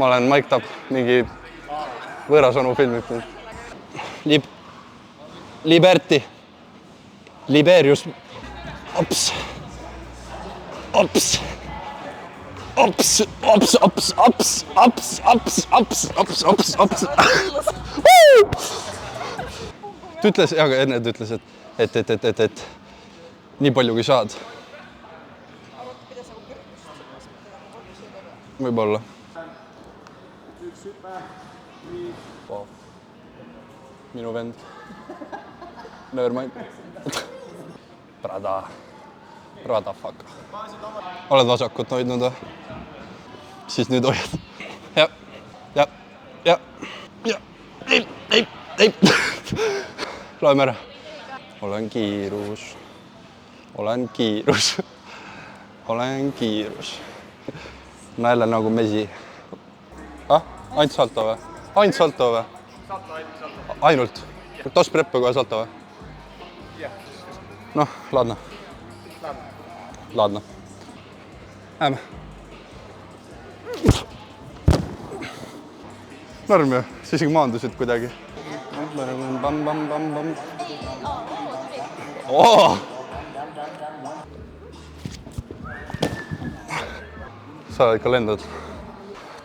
ma olen Mike Tapp, mingi võõrasonu filmib. Liberty. Liberius. Ops. Ops. Ops, ops, ops, ops, ops, ops, ops, ops, ops, ops. Ta ütles, aga enne ta ütles, et nii palju kui saad. Võib-olla. Wow. Minu vend. Never mind. Prada fuck. Oled vasakut hoidnud või? Siis nüüd hoiad. Ja. Ei. Loeme ära. Olen kiirus. Ma jälle nagu mesi. Ainult salto või? Ainult. Tos preppe kohe salto või? Noh, ladna. Lähme. Norm ju, siis isegi maandusid kuidagi. Sa ikka lendad.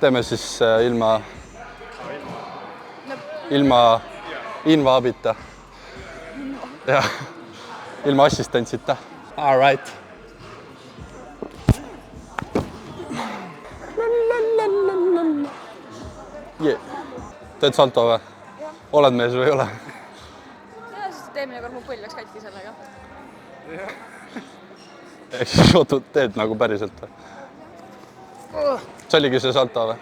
Teeme siis ilma invaabita. Ja ilma assistentsita. All right. Yeah. Teed salto või? Oled mees või ei ole? Ja, sest eelmine kord mu põll läks katki sellega. Ehk siis teed nagu päriselt või? See oligi see salto või?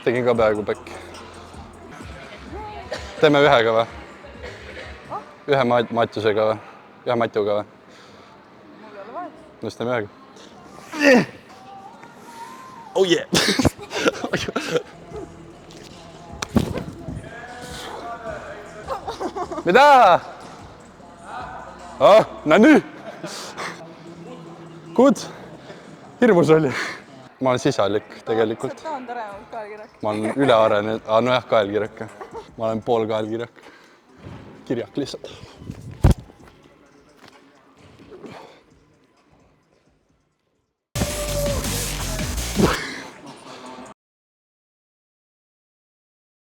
Tegin ka peaaegu pekki. Teeme ühega või? Ühe matusega või? Ühe matuga või? Mul ei ole vahet. Just teeme ühega. Oh yeah! Mida? Nani? Good. Hirmus oli. Ma olen sisalik tegelikult. Ta on taremalt kaelkirjak. Ma olen ülearenenud. Nojah, kaelkirjak. Ma olen pool kaelkirjak. Kirjak lihtsalt.